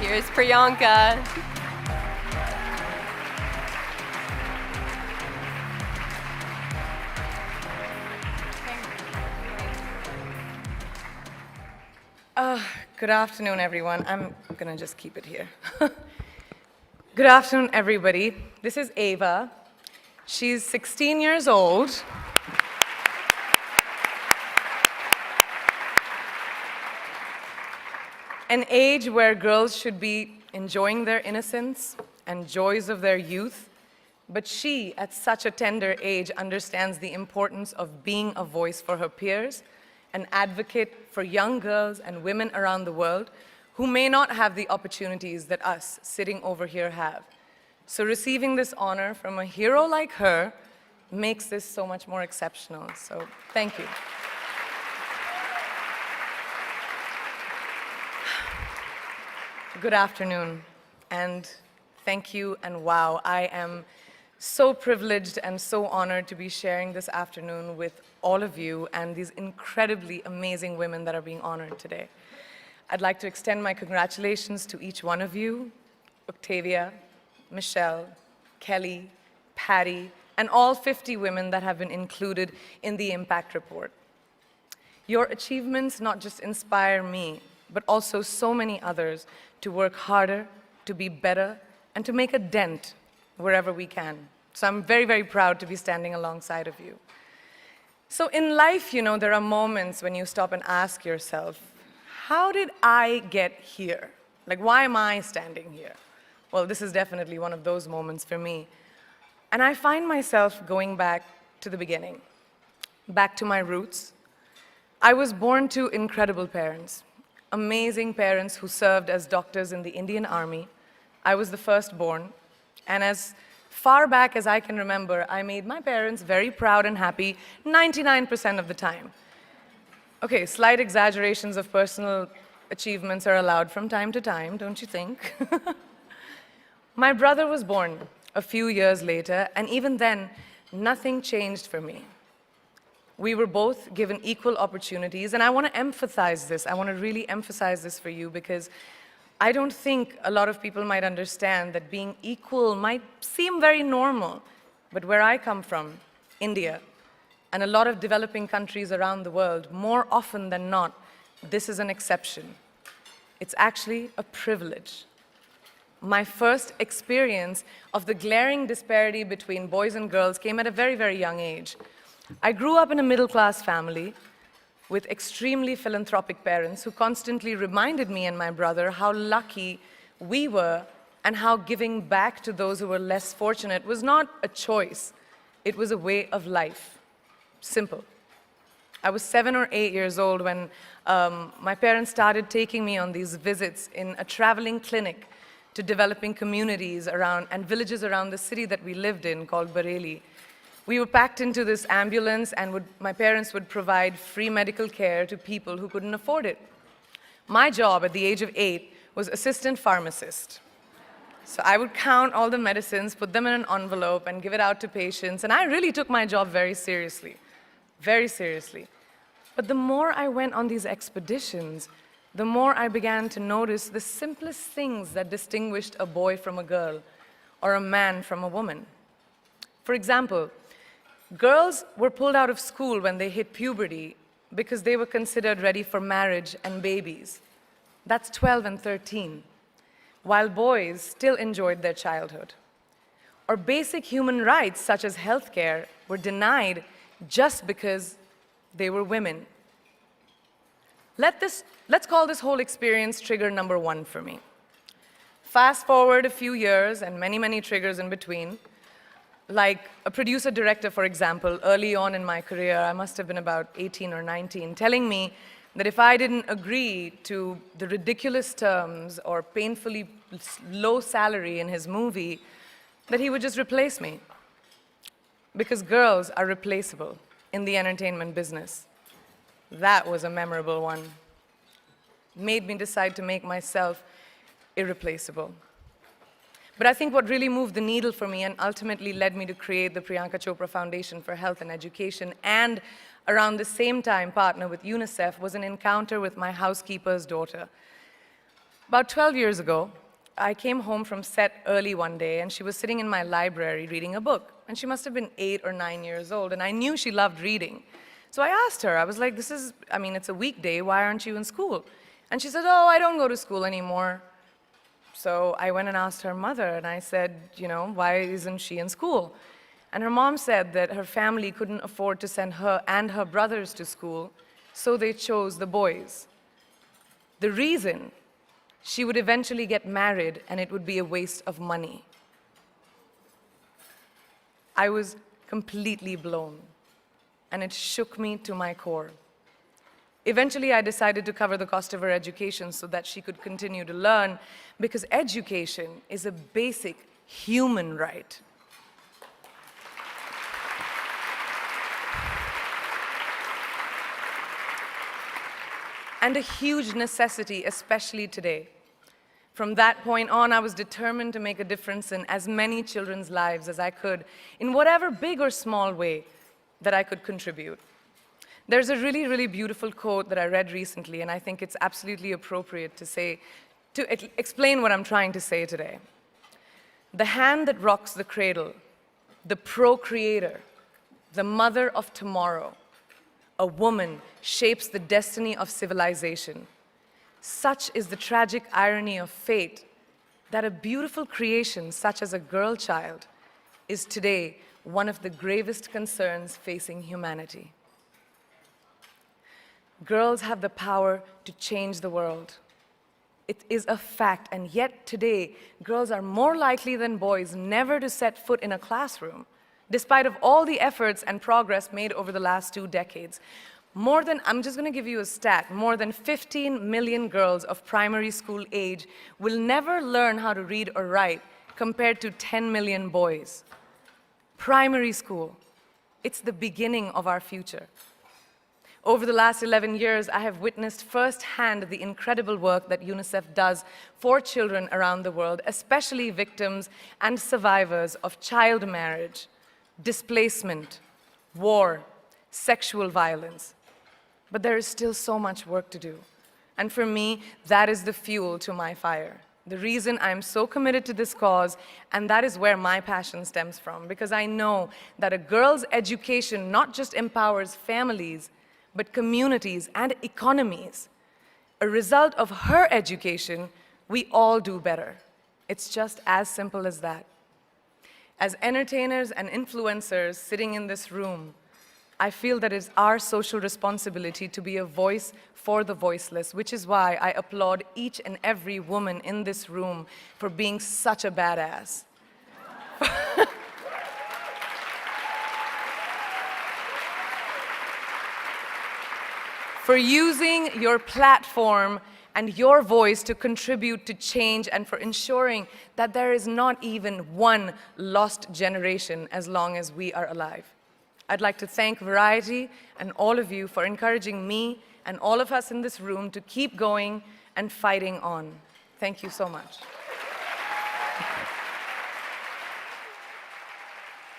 Here's Priyanka. Good afternoon, everyone. I'm going to just keep it here. Good afternoon, everybody. This is Ava. She's 16 years old. An age where girls should be enjoying their innocence and joys of their youth. But she, at such a tender age, understands the importance of being a voice for her peers, an advocate for young girls and women around the world who may not have the opportunities that us sitting over here have. So receiving this honor from a hero like her makes this so much more exceptional. So thank you. Good afternoon, and thank you, and wow, I am so privileged and so honored to be sharing this afternoon with all of you and these incredibly amazing women that are being honored today. I'd like to extend my congratulations to each one of you, Octavia, Michelle, Kelly, Patty, and all 50 women that have been included in the Impact Report. Your achievements not just inspire me, but also so many others to work harder, to be better, and to make a dent wherever we can. So I'm very, very proud to be standing alongside of you. So in life, you know, there are moments when you stop and ask yourself, how did I get here? Like, why am I standing here? Well, this is definitely one of those moments for me. And I find myself going back to the beginning, back to my roots. I was born to incredible parents, amazing parents who served as doctors in the Indian Army. I was the firstborn, and as far back as I can remember, I made my parents very proud and happy 99% of the time. Okay, slight exaggerations of personal achievements are allowed from time to time, don't you think? My brother was born a few years later, and even then, nothing changed for me. We were both given equal opportunities, and I want to emphasize this. I want to really emphasize this for you because I don't think a lot of people might understand that being equal might seem very normal. But where I come from, India, and a lot of developing countries around the world, more often than not, this is an exception. It's actually a privilege. My first experience of the glaring disparity between boys and girls came at a very, very young age. I grew up in a middle-class family with extremely philanthropic parents who constantly reminded me and my brother how lucky we were and how giving back to those who were less fortunate was not a choice. It was a way of life. Simple. I was 7 or 8 years old when my parents started taking me on these visits in a traveling clinic to developing communities around and villages around the city that we lived in called Bareilly. We were packed into this ambulance, and my parents would provide free medical care to people who couldn't afford it. My job at the age of 8 was assistant pharmacist. So I would count all the medicines, put them in an envelope, and give it out to patients, and I really took my job very seriously, very seriously. But the more I went on these expeditions, the more I began to notice the simplest things that distinguished a boy from a girl, or a man from a woman. For example, girls were pulled out of school when they hit puberty because they were considered ready for marriage and babies. That's 12 and 13, while boys still enjoyed their childhood. Or basic human rights, such as healthcare, were denied just because they were women. Let's call this whole experience trigger number 1 for me. Fast forward a few years and many, many triggers in between. Like a producer-director, for example, early on in my career, I must have been about 18 or 19, telling me that if I didn't agree to the ridiculous terms or painfully low salary in his movie, that he would just replace me. Because girls are replaceable in the entertainment business. That was a memorable one. Made me decide to make myself irreplaceable. But I think what really moved the needle for me and ultimately led me to create the Priyanka Chopra Foundation for Health and Education, and around the same time partner with UNICEF, was an encounter with my housekeeper's daughter. About 12 years ago, I came home from set early one day, and she was sitting in my library reading a book. And she must have been 8 or 9 years old, and I knew she loved reading. So I asked her, I was like, it's a weekday, why aren't you in school? And she said, oh, I don't go to school anymore. So I went and asked her mother, and I said, why isn't she in school? And her mom said that her family couldn't afford to send her and her brothers to school, so they chose the boys. The reason: she would eventually get married, and it would be a waste of money. I was completely blown, and it shook me to my core. Eventually, I decided to cover the cost of her education so that she could continue to learn, because education is a basic human right. And a huge necessity, especially today. From that point on, I was determined to make a difference in as many children's lives as I could, in whatever big or small way that I could contribute. There's a really, really beautiful quote that I read recently, and I think it's absolutely appropriate to explain what I'm trying to say today. The hand that rocks the cradle, the procreator, the mother of tomorrow, a woman shapes the destiny of civilization. Such is the tragic irony of fate that a beautiful creation such as a girl child is today one of the gravest concerns facing humanity. Girls have the power to change the world. It is a fact, and yet today, girls are more likely than boys never to set foot in a classroom, despite of all the efforts and progress made over the last 2 decades. I'm just going to give you a stat, more than 15 million girls of primary school age will never learn how to read or write, compared to 10 million boys. Primary school, it's the beginning of our future. Over the last 11 years, I have witnessed firsthand the incredible work that UNICEF does for children around the world, especially victims and survivors of child marriage, displacement, war, sexual violence. But there is still so much work to do. And for me, that is the fuel to my fire. The reason I'm so committed to this cause, and that is where my passion stems from, because I know that a girl's education not just empowers families, but communities and economies. A result of her education, we all do better. It's just as simple as that. As entertainers and influencers sitting in this room, I feel that it's our social responsibility to be a voice for the voiceless, which is why I applaud each and every woman in this room for being such a badass. For using your platform and your voice to contribute to change, and for ensuring that there is not even one lost generation as long as we are alive. I'd like to thank Variety and all of you for encouraging me and all of us in this room to keep going and fighting on. Thank you so much.